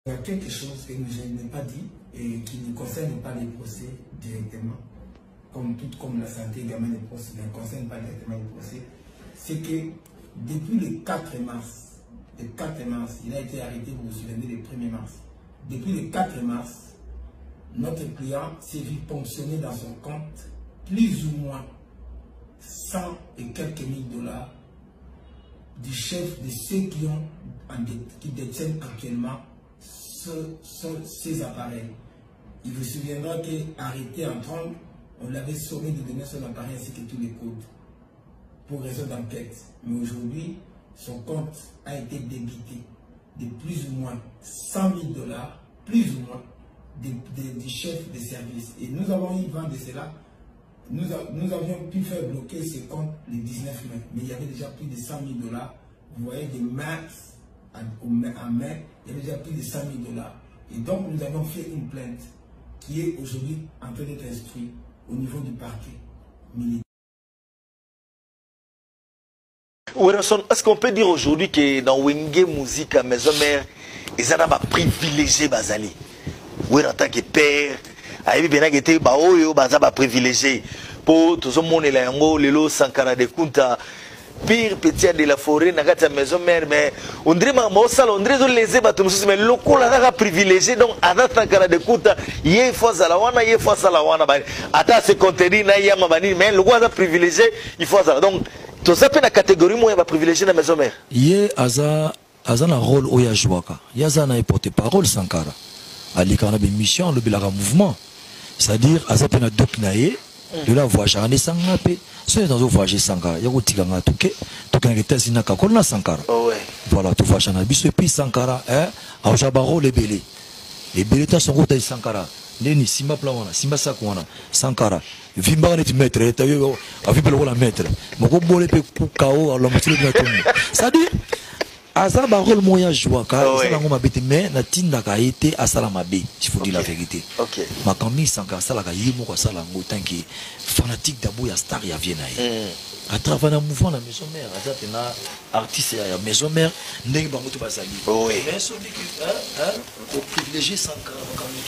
Il y a quelque chose que je n'ai pas dit et qui ne concerne pas les procès directement, tout comme la santé également les procès ne concerne pas directement les procès, c'est que depuis le 4 mars, il a été arrêté, vous vous souvenez, le 1er mars. Depuis le 4 mars, notre client s'est vu ponctionner dans son compte plus ou moins 100 et quelques mille dollars du chef de ceux qui détiennent actuellement ces appareils. Il vous souviendra qu'arrêté en trompe, on l'avait sommé de donner son appareil ainsi que tous les codes pour raison d'enquête. Mais aujourd'hui, son compte a été débité de plus ou moins 100 000 dollars, plus ou moins, du chef de service. Et nous avons eu vent de cela. Nous avions pu faire bloquer ce compte le 19 mai, mais il y avait déjà plus de 100 000 dollars. Vous voyez, de mars en mai, il y avait déjà plus de 100 000 dollars. Et donc, nous avons fait une plainte qui est aujourd'hui en train d'être instruite au niveau du parquet militaire. Est-ce qu'on peut dire aujourd'hui que dans Wenge Musique à Maison Mère, ils ont pas privilégié Bazali? Oui, en tant que père, il y a des privilégiés. Pour tout le monde, il y a Sankara de Kunta, pire petit de la forêt, dans la Maison Mère, mais on dirait que les ébatteurs, mais le local a privilégié, donc à Sankara de Kunta, il y a une fois à la wana, il y a une fois à la wana. À ce contenu, il y a mais le local a privilégié, il faut ça. Donc, tout ça, la catégorie, moi, va privilégier la Maison Mère. Il y a un rôle où il y a jouaka. Il y a un porte-parole Sankara. Il y a une mission, il y a un mouvement. C'est-à-dire, il y a un docunaye, de la voix, il y a un sangape. Si vous avez voyagé Sankara, il y a un tiganga touké, touké Sankara. Voilà, tu vois, et puis Sankara, il y a un rôle ébélé. Les bélés sont côté Sankara. Neni Simba Plawana, Simba Sakwana, Sankara. Vimba est maître, avec le maître. Moko bolé pe kao, l'homme sur le maître. C'est-à-dire, Azaba rôle moyen joie, car ça n'a pas été, mais n'a pas été à Salamabe, il faut dire la vérité. Ma camille Sankara, ça l'a gagné, moi, ça l'a gagné, tant que fanatique d'abord, il y a star, il y a Vienne. À travers le mouvement de la Maison Mère, il y a un artiste à la Maison Mère, il y a un peu de Bazali. Mais celui qui est privilégié Sankara, quand il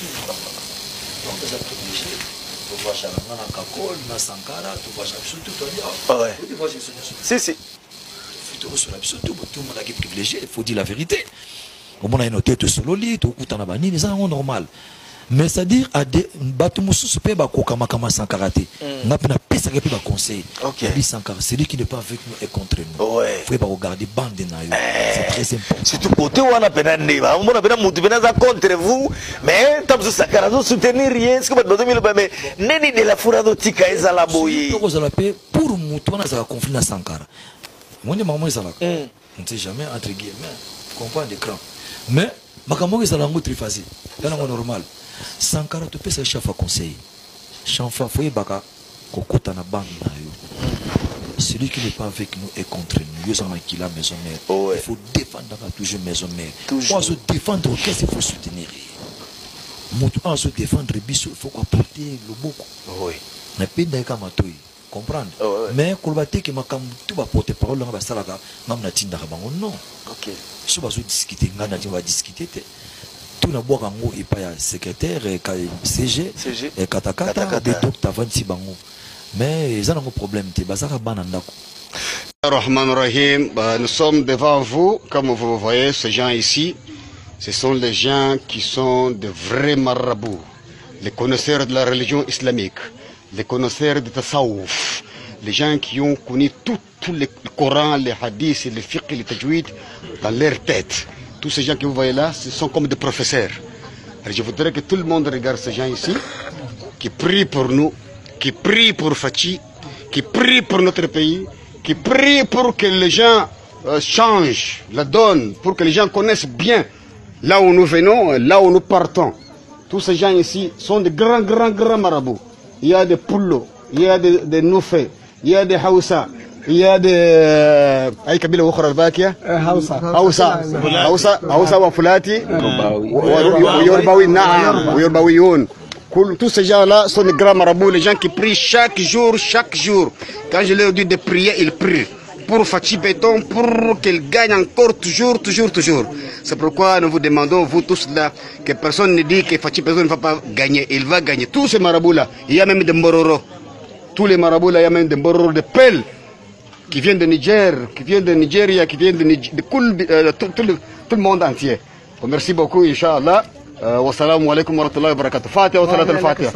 donc, ça privilégié. Tu vois, Charana, Kakol, Sankara, tu vois, surtout, tu vois, si. Tout le monde est privilégié, il faut dire la vérité. Au moins, il y a une tête solo lit, tout le monde est normal. Mais c'est-à-dire, à des bâtiments suspects, comme Sankara, on a pas ça qui peut conseiller. Celui qui n'est pas avec nous est contre nous. Il faut pas regarder bande. C'est très important. Surtout côté où on a pénalisé, on a pénalisé contre vous, mais tant que Sankara ne soutenir rien, ce que vous avez dit, mais n'est de la fourrure de Tika et Zalaboui. Pour nous, on a un conflit à Sankara. Moi, je ne sais jamais, entre guillemets, comprendre l'écran. Mais, je ne sais pas très facile. C'est normal. Sankara, tu peux se chef à conseiller. Chanfa, il faut que tu bande. Celui qui n'est pas avec nous est contre nous. Il faut défendre toujours Maison Mère. Pour se défendre, qu'est-ce qu'il faut soutenir? Pour se défendre, il faut apporter le beaucoup. Mais pas de comprendre. Mais quand tu vas porter parole, tu vas dire non. Si tu vas discuter, tu vas discuter. Tout le monde est secrétaire, CG, et Katakata, des docteurs, mais ils ont un problème. Nous sommes devant vous, comme vous voyez, ces gens ici, ce sont les gens qui sont de vrais marabouts, les connaisseurs de la religion islamique, les connaisseurs de Tasawuf, les gens qui ont connu tout le Coran, les hadiths, les fiqh, les tajwid dans leur tête. Tous ces gens que vous voyez là, ce sont comme des professeurs. Alors je voudrais que tout le monde regarde ces gens ici, qui prient pour nous, qui prient pour Fachi, qui prient pour notre pays, qui prient pour que les gens changent la donne, pour que les gens connaissent bien là où nous venons, là où nous partons. Tous ces gens ici sont de grands marabouts. Il y a des Poulo, il y a des Noufé, il y a des Hausa, il y a des Kabila Wakhra al-Bakia, Hausa wa Fulati, Yorbawiyoun. Tous ces gens-là sont des grands marabouts, les gens qui prient chaque jour. Quand je leur dis de prier, ils prient. pour Fachi Béton, pour qu'il gagne encore toujours. C'est pourquoi nous vous demandons, vous tous là, que personne ne dit que Fachi Béton ne va pas gagner. Il va gagner. Tous ces marabouts-là, il y a même des Mbororo. Tous les marabouts-là, il y a même des Mbororo de Pelle, qui viennent de Niger, qui viennent de Nigeria, qui viennent de tout le monde entier. Merci beaucoup, Inch'Allah. والسلام عليكم ورحمة الله وبركاته. فاتحة وصلاة الفاتحة.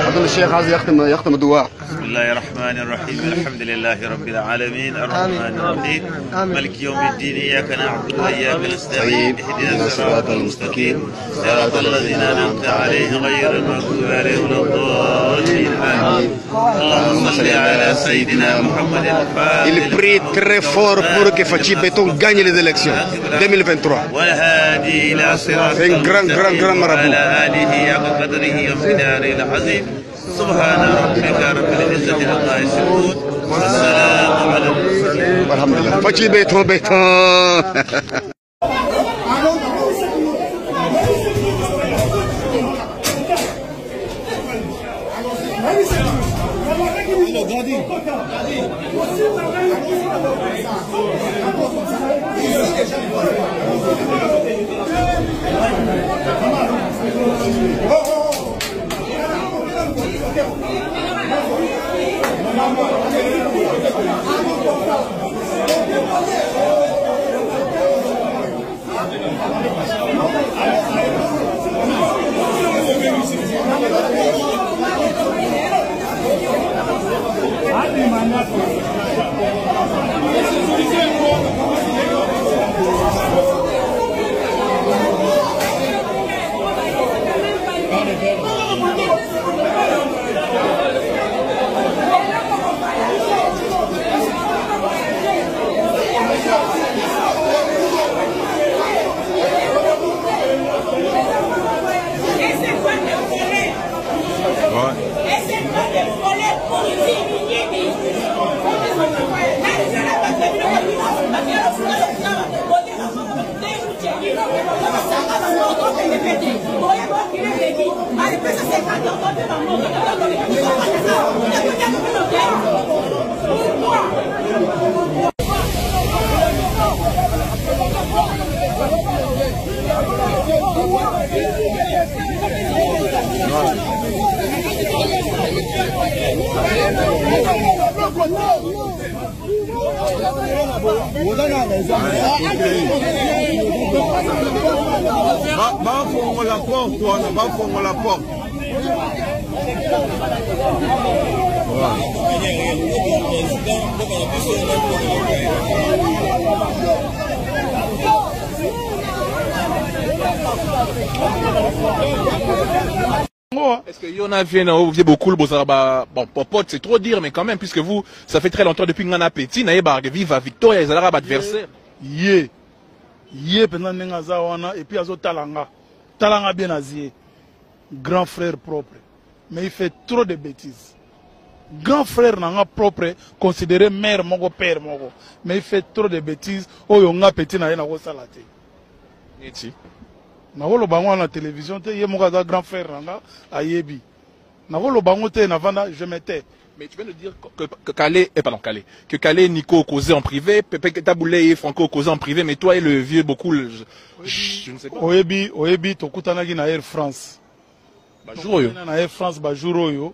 أظن الشيخ عايز يختم الدعاء. بسم الله الرحمن الرحيم. الحمد لله رب العالمين الرحمن الرحيم مالك يوم الدين إياك نعبد وإياك نستعين اهدنا الصراط المستقيم صراط الذين أنعمت عليهم غير المغضوب عليهم ولا الضالين آمين. اللهم صل على سيدنا محمد الفاتح. Il prie très fort pour que Fachi Béton gagne les élections 2023. والهادي إلى صراط C'est un grand marabout. وعلى آله حق قدره ومقداره العظيم. سبحان ربك رب العزة عما يصفون والسلام على المرسلين. الحمد لله. Fachi Béton. la porte. Est-ce qu'il y en a vous faisiez beaucoup le bon popote, c'est trop dire, mais quand même, puisque vous, ça fait très longtemps depuis que vous avez appétit, vous avez vive à Victoria, ils ont adversaire. Pendant Nengazawana, et puis Azo Talanga bien azé, grand frère propre, mais il fait trop de bêtises. Grand frère n'a propre, considéré mère, mon père, mais il fait trop de bêtises. Oh, on a petit n'a pas salaté. Na volo bango na télévision te ye moka za grand frère nanga ayebi na volo bango te na vanda je m'étais. Mais tu viens de dire que Calais que Calais Nico causait en privé, Pepe Taboulé et Franco causaient en privé, mais toi et le vieux beaucoup je ne sais pas. Oyebi to kutanaki na Air France ba jour yo na Air France ba jour yo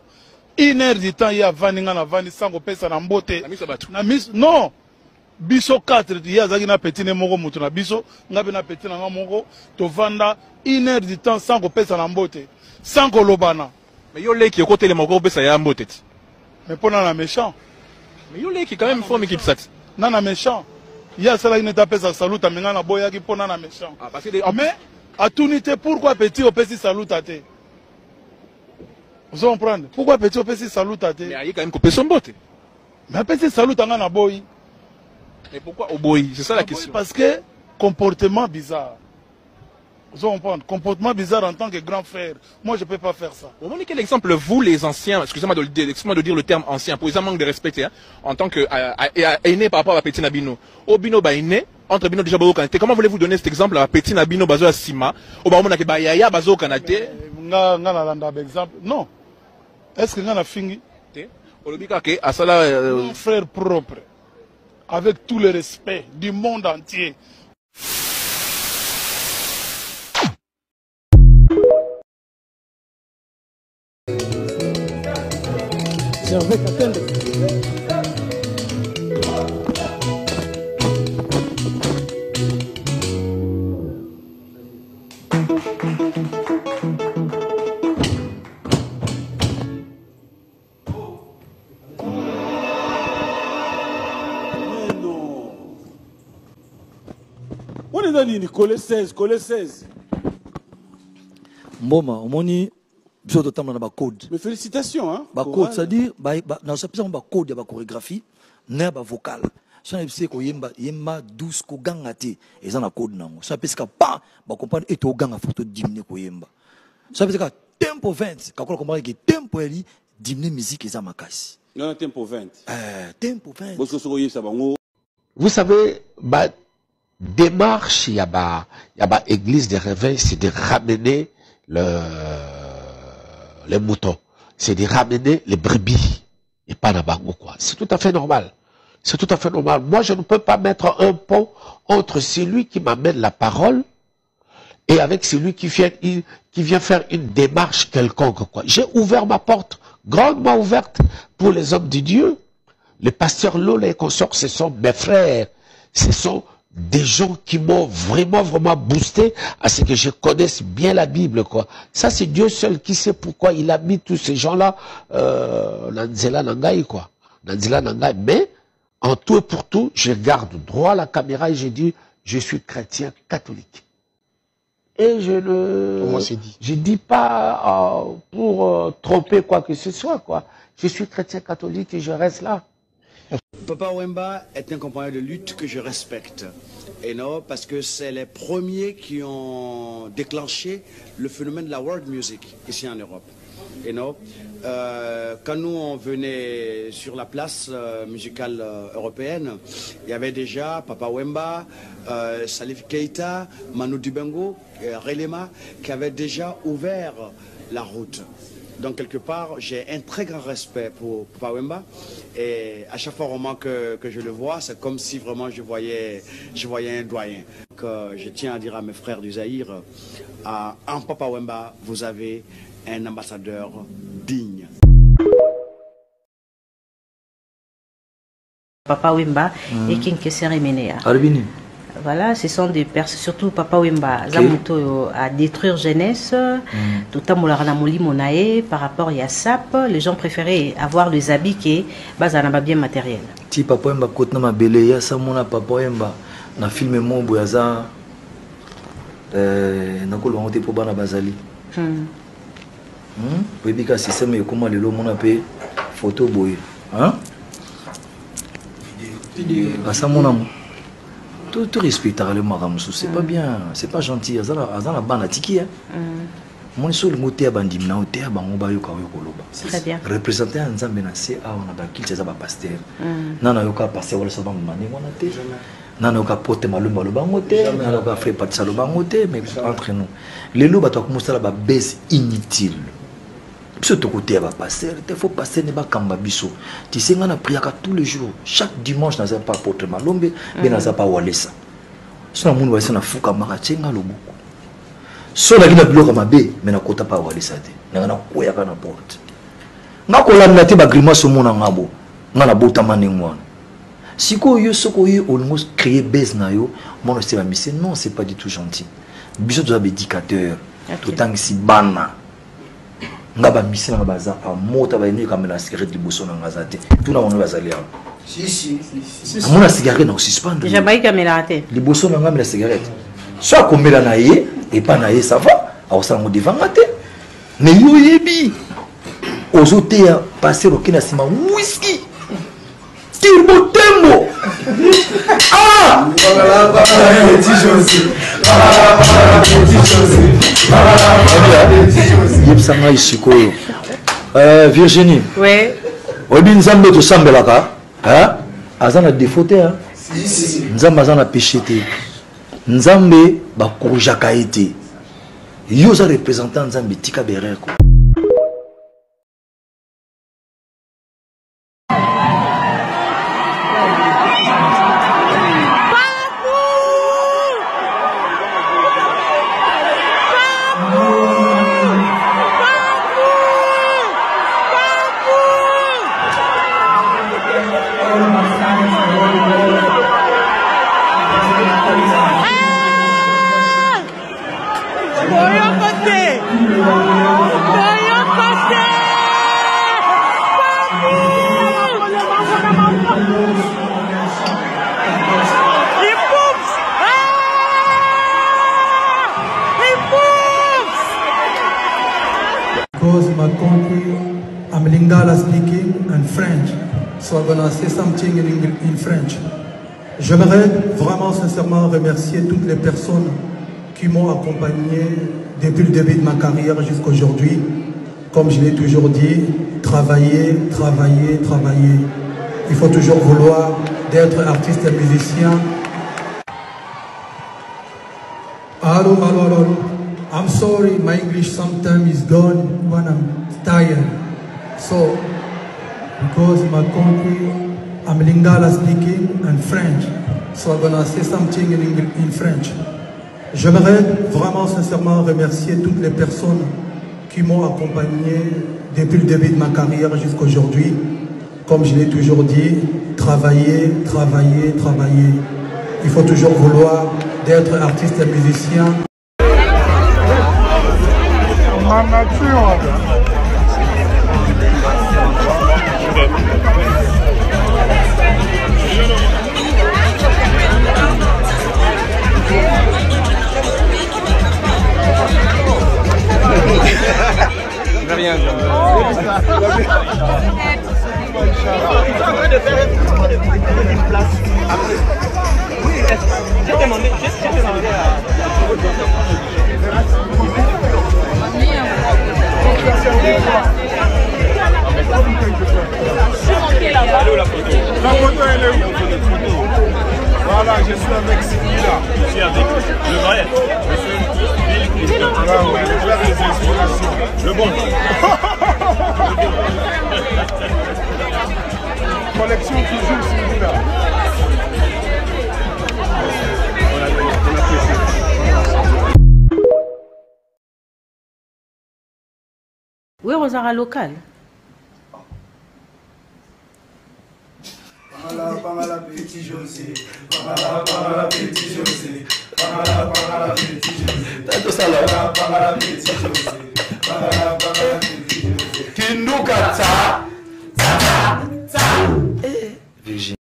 1 heure du temps ya vaninga na vandi sango pesa na mbote na mis non biso 4 ya zaki na petit ne moko mutu na biso ngabe na petit na moko to vanda 1 heure du temps sans ko pesa na mbote sans ko lobana. Mais yo leki ko tele moko pesa ya mbote. Mais pour na méchant. Mais yo leki quand même faut me sat. Na méchant. Ya sala ine ta pesa salut amenga na boya ki pona na méchant. Ah parce que mais à tout unité pourquoi petit au pesi salut até. Vous comprenez? Pourquoi petit au pesi salut até? Mais ayi quand même ko pesa mbote. Mais petit salut anga na boy. Mais pourquoi au boy? C'est ça la question. Parce que comportement bizarre. Vous comprenez? Comportement bizarre en tant que grand frère. Moi, je ne peux pas faire ça. Vous montrez quel exemple, vous les anciens, excusez-moi de dire le terme ancien, pour les manque de respect, hein, en tant que aîné par rapport à Petit Nabino. Au Bino Baïné, entre Bino déjà Bazo Kanate, comment voulez-vous donner cet exemple à Petit Nabino Bazo Sima, au Baumona Bayaya Bazo Kanate? Non. Est-ce que nous avons fini? Au Lobika, à ça là. Frère propre. avec tout le respect du monde entier. Collé 16. Mboma, omoni biso totambola na ba code. Mais félicitations hein. Ba code, c'est-à-dire na ça pesa ba code ya ba chorégraphie, na ba vocal. Ça na pesa ko yemba douce ko gangate, eza na code nango. Ça pesa pas ba comprendre et to ganga photo diminuer ko yemba. Ça pesa tempo 20, ka ko comprendre que tempo eli diminuer musique eza makasi. Non, tempo 20. Tempo 20. Vous savez, démarche, il y a église de réveil, c'est de ramener les moutons. C'est de ramener les brebis. Et pas d'abango, quoi. C'est tout à fait normal. C'est tout à fait normal. Moi, je ne peux pas mettre un pont entre celui qui m'amène la parole et avec celui qui vient faire une démarche quelconque, quoi. J'ai ouvert ma porte, grandement ouverte, pour les hommes de Dieu. Les pasteurs Lola et consorts, ce sont mes frères. Ce sont des gens qui m'ont vraiment boosté à ce que je connaisse bien la Bible, quoi. Ça, c'est Dieu seul qui sait pourquoi il a mis tous ces gens-là, Nanzela Nangai, quoi. Nanzela Nangai. Mais, en tout et pour tout, je garde droit à la caméra et je dis, je suis chrétien catholique. Et je dis pas pour tromper quoi que ce soit, quoi. Je suis chrétien catholique et je reste là. Papa Wemba est un compagnon de lutte que je respecte. Et non, parce que c'est les premiers qui ont déclenché le phénomène de la world music ici en Europe. Et non, quand nous on venait sur la place musicale européenne, il y avait déjà Papa Wemba, Salif Keita, Manu Dibango, Relema, qui avaient déjà ouvert la route. Donc quelque part, j'ai un très grand respect pour Papa Wemba. Et à chaque fois vraiment que je le vois, c'est comme si vraiment je voyais un doyen. Donc, je tiens à dire à mes frères du Zaïre, en Papa Wemba, vous avez un ambassadeur digne. Papa Wemba et Kinkesere Menea. Voilà, ce sont des personnes, surtout Papa Wemba, Zamuto à détruire jeunesse, tout à monae par rapport à SAP, les gens préféraient avoir les habits qui sont bien matériel. Si Papa Wemba côté na belé ya sa mona Papa Wemba na film mon boyaza na ko longote po bana bazali. Bébika système comment le mona pe photo boy, hein? Asa mona tout respecter le maramsou, c'est pas bien, c'est pas gentil. Azana banatiki hein. Mon seul moté abandim na oté abango ba yoka yokoloba. Très bien. Représenter Nzambe na se a on a ba kilisa ba pasteur. Nana yoka pasteur wala sabang mani mona te. Nana yoka pote malumba lo bangote, nana yoka frère patsa lo bangote, mais entre nous. Les loba to komosala ba baisse inutile. Surtout côté ba pasteur, il faut passer ne ba kamba biso. Tu sais ngana priaka tous les jours, chaque dimanche na za pas porte malombe, mais na za pas walesa. Sona mundu wa sona fuka maka chenga loboko. Sona kina bloka mabe, mais na kota pas walesa te. Na koya kana porte. Ngako la te ba grimace mona ngabo. Ngana bota mane mwana. Siko yo soko yo on créer base na yo, mon c'est la mission. Non, c'est pas du tout gentil. Biso doit être éducateur. Tout temps si bana. Ngaba mission na baza a mota ba ni kamela cigarette liboso na ngazate. Tout na on bazali a. Si. Amona cigarette na suspendre. Déjà ba kamela te. Liboso na ngamela cigarette. Soit komela na ye et pas na ye ça va. A osala mo devant ngate. Mais yo yebi. Ozote ya passer au kina sima whisky. Turbo tembo. Ah! Virginie. Oui. Obi nzambe to sambelaka. Hein? Azana défaute hein. Nzambe azana péché te. Nzambe ba korjaka ete. Yo za représentant nzambe tika bereko. Because my country, I'm Lingala speaking and French, so I'm gonna say something in French. J'aimerais vraiment sincèrement remercier toutes les personnes qui m'ont accompagné depuis le début de ma carrière jusqu'à aujourd'hui. Comme je l'ai toujours dit, travailler, travailler, travailler. Il faut toujours vouloir d'être artiste et musicien. Allô, allô, allô. I'm sorry, my English sometimes is gone when I'm tired. So, because my country, I'm Lingala speaking and French, so I'm gonna say something in French. J'aimerais vraiment sincèrement remercier toutes les personnes qui m'ont accompagné depuis le début de ma carrière jusqu'à aujourd'hui. Comme je l'ai toujours dit, travailler, travailler, travailler. Il faut toujours vouloir d'être artiste et musicien. Je vais rien dire. Une place après. Oui, j'ai demandé La photo elle est où? Voilà, je suis avec celui-là. Je suis avec le vrai. Monsieur Bill. Voilà, ouais, le frère des inspirations. Le bon. Collection toujours celui-là. Oui, Rosara local. Pamala petit José, Pamala petit José, Pamala petit José. Tanto sala. Pamala petit José, Pamala petit José. Kinduka ta, ta, ta. Virginie.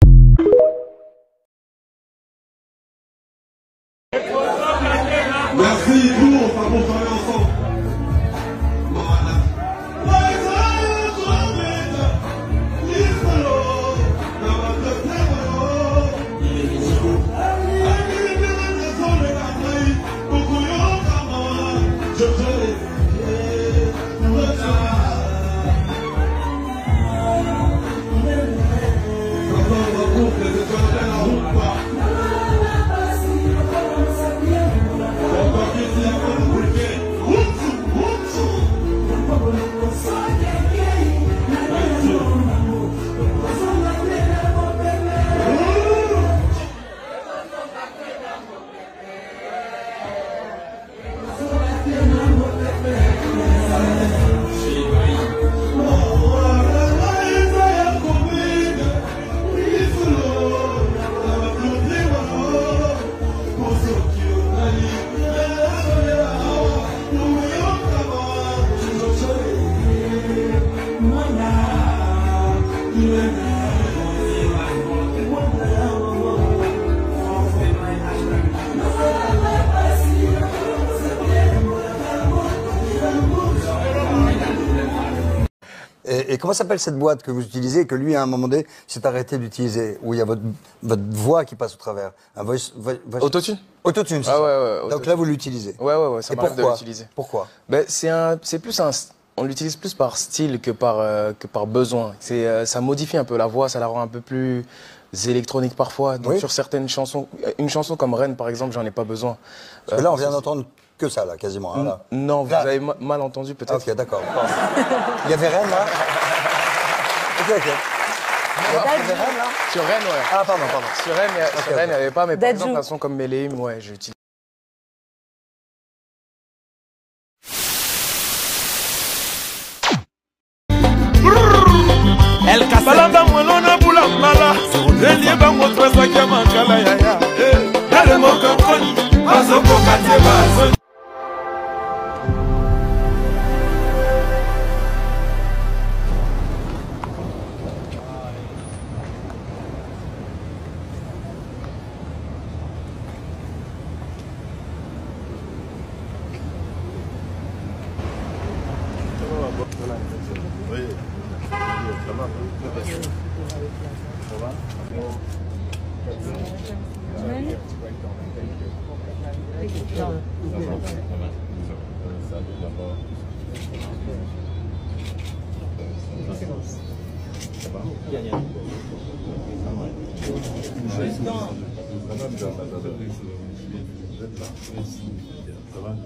Merci pour travailler ensemble. Et comment s'appelle cette boîte que vous utilisez et que lui, à un moment donné, s'est arrêté d'utiliser, où il y a votre voix qui passe au travers? Autotune. Autotune, c'est ça. Ouais, donc là, vous l'utilisez. Ouais, ça m'arrive de l'utiliser. Pourquoi? Ben, c'est plus on l'utilise plus par style que par besoin. Ça modifie un peu la voix, ça la rend un peu plus électronique parfois. Donc sur certaines chansons, une chanson comme Rennes par exemple, j'en ai pas besoin. Parce que là, on vient d'entendre que ça, là, quasiment. Hein, là. Non, vous avez mal entendu peut-être. Ok, d'accord. Il y avait Rennes, là. Ok. Il y avait Rennes, là. Sur Rennes, ouais. Ah, pardon. Sur Rennes, il n'y avait pas, mais par exemple, une chanson comme Méléim, ouais, j'utilise. El Casalamba Molona Bulambala, Elie Bango Tresa Kiamakala Yaya, Dale Mokakoni, Azoko Kateba. Oui. Ça va. Ça va.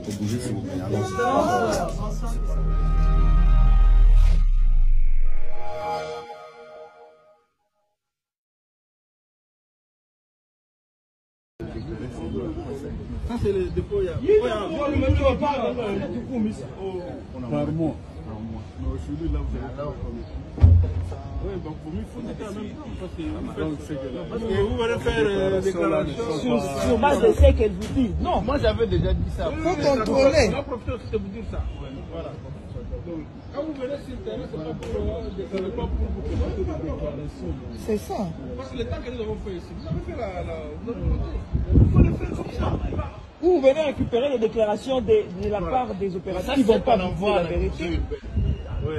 Faut bouger s'il vous plaît. Ça c'est le dépôt. Par mois. Non, celui-là, vous allez. Oui, donc pour lui, il faut noter en même temps. Parce que vous allez faire déclaration sur base de ce qu'elle vous dit. Non, moi j'avais déjà dit ça. Il faut contrôler. On va profiter aussi de vous dire ça. Voilà. Donc, quand vous venez sur le terrain, ce n'est pas pour vous présenter des déclarations. C'est ça. Parce que le temps que nous avons fait ici, vous avez fait vous avez noté. Il faut le faire comme ça. Vous venez récupérer les déclarations de la part des opérateurs qui ne vont pas vous dire la vérité. Oui,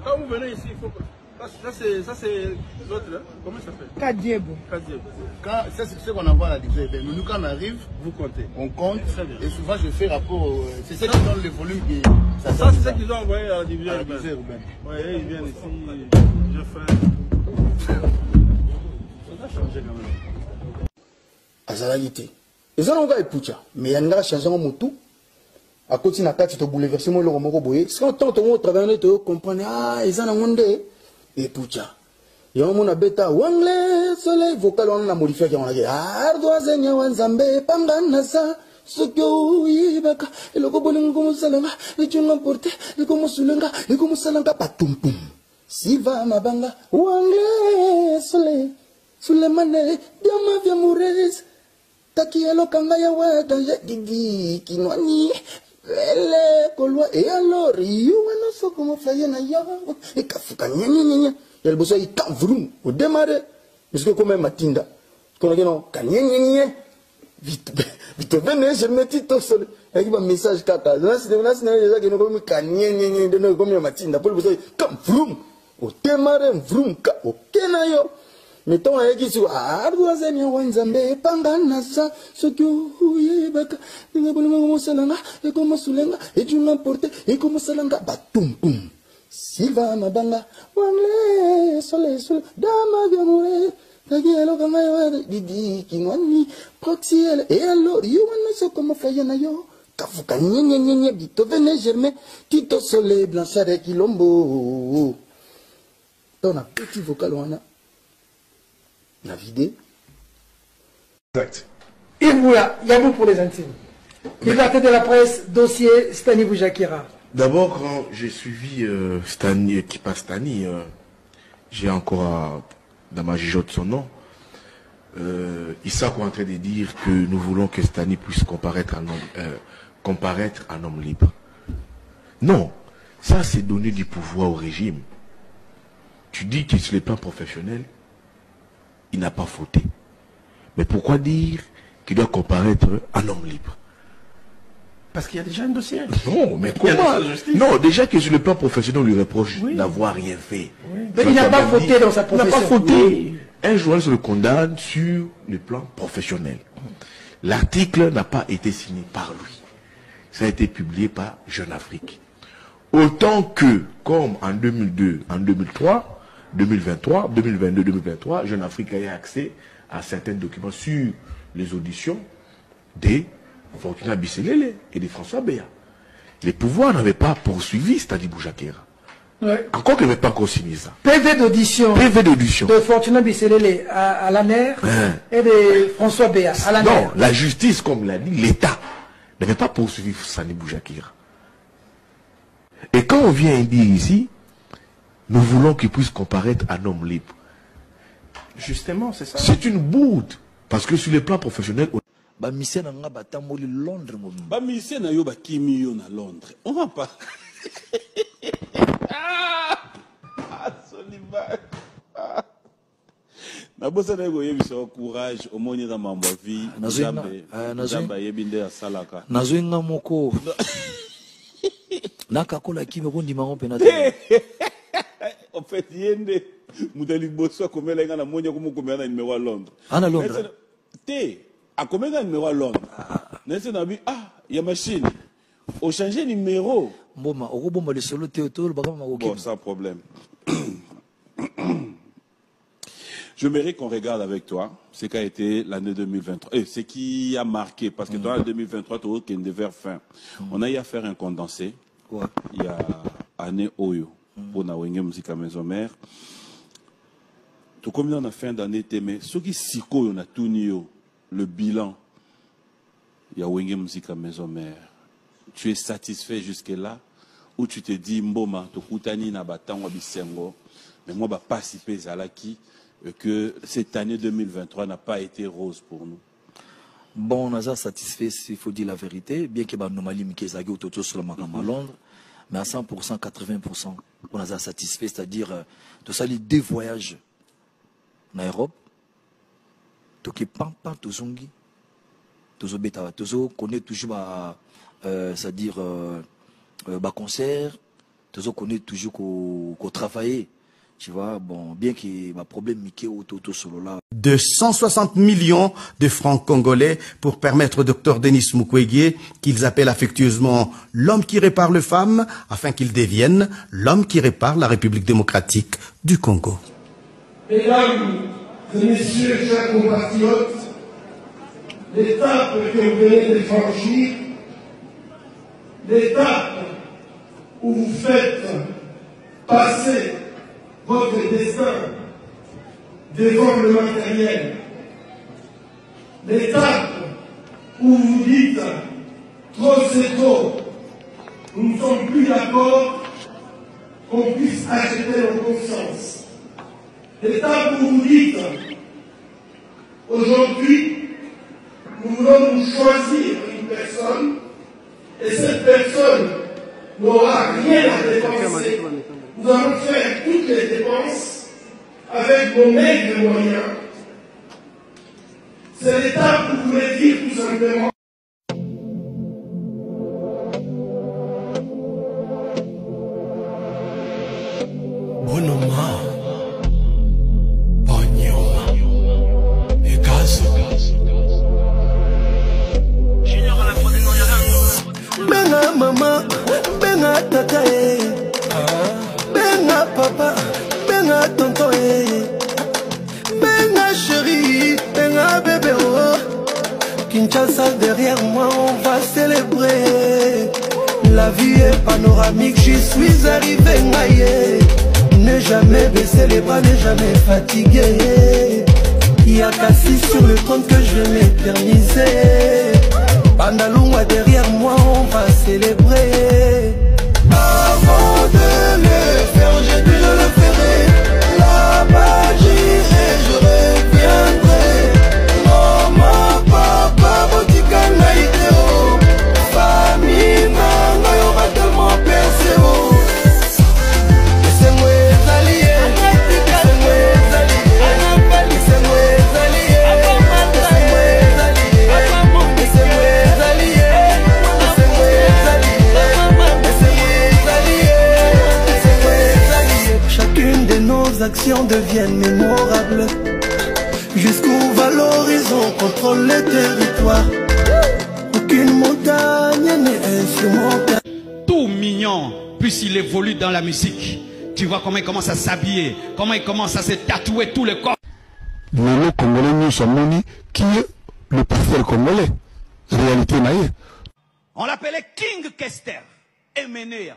quand vous venez ici, il faut que... Ça c'est l'autre là. Comment ça s'appelle? Kadiebo. Ça c'est ce qu'on envoie à la division. Nous quand on arrive, vous comptez. On compte. Et souvent je fais rapport. C'est ça qui donne le volume qui. Ça c'est ce qu'ils ont envoyé à la division urbaine. Oui, ils viennent ici. Je fais. Ça a changé quand même. Azalagité. Ils ont encore épucha. Mais il y a une changé en motu. À côté de la carte, tu as bouleversé mon logo. Si on tente au travail, tu comprends. Ah, ils ont un monde. Et pucha. Il y a un monde à bêta. Wangle, soleil, vocal, on a modifié. On a dit, Ardoisenia, Wanzambe, Panganasa, Sokyo, Yibaka, et le Gobolin comme Salanga, et tu l'as porté, et comme Sulanga, et comme Salanga, patum pum. Siva, Mabanga, Wangle, soleil, Sulemane, Diama, Viamoures, Takielo, Kangaya, Wata, Digi, Kinwani. Elle kolwa et alors you wana so como faye na yo e kafuka nyenya yel boso i kavrum au démarrer parce que comme matinda qu'on a non kanyenya vite venez je me dis tout seul avec un message kata là c'est déjà que nous comme kanyenya de nous comme matinda pour boso kavrum au démarrer vrum ka au kenayo mettons avec ici ardoisenia wanzambe pangana sa sokyo baka ninga bolima como salanga et como sulenga et tu n'emporte et como salanga batum pum silva mabanga wanle sole dama gamure tagielo kanga didi kinwani proxiel et alors you wanna so como fayana yo kafuka nyenyenyenye bito venez germer tito soleil blanchard kilombo ton petit vocal wana la vidéo. Exact. Yabou pour les intimes. Liberté de la presse, dossier Stani Boujakira. D'abord, quand j'ai suivi Stani, Kipa Stani, j'ai encore dans ma jugeote son nom. Issa est en train de dire que nous voulons que Stani puisse comparaître un homme libre. Non, ça c'est donner du pouvoir au régime. Tu dis que sur le plan professionnel, il n'a pas fauté. Mais pourquoi dire qu'il doit comparaître un homme libre? Parce qu'il y a déjà un dossier. Non, mais comment? Non, déjà que sur le plan professionnel, on lui reproche d'avoir rien fait. Oui. Mais il n'a pas fauté dans sa profession. Il n'a pas fauté. Oui. Un journaliste le condamne sur le plan professionnel. L'article n'a pas été signé par lui. Ça a été publié par Jeune Afrique. Autant que, comme en 2002, en 2003, 2023, 2022, 2023, Jeune Afrique a eu accès à certains documents sur les auditions de Fortuna Bisselele et de François Béa. Les pouvoirs n'avaient pas poursuivi Stani Boujakira. Ouais. Encore qu'ils n'avaient pas encore signé ça. PV d'audition. PV d'audition. De Fortuna Bisselele à la NER et de François Béa à la NER. Non, la justice, comme l'a dit, l'État n'avait pas poursuivi Stani Boujakira. Et quand on vient dire ici, nous voulons qu'il puisse comparaître un homme libre. Justement, c'est ça. C'est une bourde. Parce que sur le plan professionnel... Bamisien n'a pas tamoli Londres. Bamisien n'a pas kimi à Londres. On va pas. Soliman. Nabosa na goye biso courage au monde dans ma vie. Nazamba yebinde ya salaka. Nazoinga moko. Nakakola qui me dit marron penate. En fait, yende Moudali Bosso comme la gana monia comme combien na numéro à Londres. À Londres. Té a combien na numéro à Londres. Nesse na bi il y a machine. Au changer numéro. Bon, au bon le solo théoto le bagam ok. Bon, sans problème. Je mérite qu'on regarde avec toi ce qu'a été l'année 2023. Et ce qui a marqué, parce que dans l'année 2023, tu as aucun vers fin. On a eu à faire un condensé. Ouais. Il y a année Oyo. Pour la musique à maison mère. Tout comme dans la fin d'année, mais ce qui siko on a tout le bilan. Il y a Wenge musique à maison mère. Tu es satisfait jusque là ou tu te dis mboma to kutani na batang wabisengo mais moi pas si pezalaki que cette année 2023 n'a pas été rose pour nous. Bon, on a satisfait, il faut dire la vérité, bien que l'anomalie Mikezagi ou Toto sur le Makama Londres, mais à 100%, 80%, on a satisfait, c'est-à-dire, tout ça, les deux voyages en Europe, tout qui pampa, tout zongi, tout zo beta, tout zo connaît toujours, c'est-à-dire, concert, tout zo connaît toujours qu'on travaille. Tu vois, bon, bien qu'il y ait un problème de 160 millions de francs congolais pour permettre au docteur Denis Mukwege, qu'ils appellent affectueusement l'homme qui répare les femmes, afin qu'il devienne l'homme qui répare la République démocratique du Congo. Mesdames et messieurs, chers compatriotes, l'étape que vous venez de franchir, l'étape où vous faites passer votre destin devant le matériel, l'étape où vous dites trop c'est trop, nous ne sommes plus d'accord qu'on puisse acheter nos consciences, l'étape où vous dites aujourd'hui nous voulons nous choisir une personne et cette personne n'aura rien à dépenser. Nous allons faire toutes les dépenses avec nos maigres moyens. C'est l'étape où vous voulez dire tout simplement. Bonoma, Bonyoma, Egazo. Benga mama, benga tata. Benga papa, benga tonton, benga chérie, benga bébé, oh. Kinshasa derrière moi, on va célébrer. La vie est panoramique, j'y suis arrivé, naïe. Ne jamais baisser les bras, ne jamais fatiguer. Il y a qu'assis sur le trône que je vais m'éterniser. Bandalouma derrière moi, on va célébrer. Avant de le faire, j'ai dit je le ferai. Là-bas j'irai, je reviendrai. Maman, papa, botika naïdéo. Famille, nanga, y'aura tellement percé. Laissez-moi les alliés, laissez-moi les alliés, laissez-moi les alliés, laissez-moi les alliés, laissez-moi les alliés, laissez-moi les alliés. Chacune de nos actions deviennent mémorables. Jusqu'où va l'horizon, contrôle les territoires. Aucune montagne n'est insurmontable. Tout mignon, puisqu'il évolue dans la musique. Tu vois comment il commence à s'habiller, comment il commence à se tatouer tout le corps. Le Congolais Nishamoni, qui est le pasteur congolais. Réalité naïe. On l'appelait King Kester, Emenea.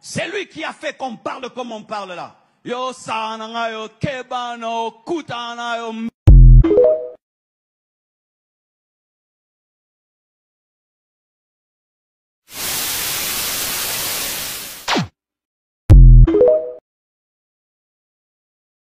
C'est lui qui a fait qu'on parle comme on parle là. Yo sananga yo kebano kutana yo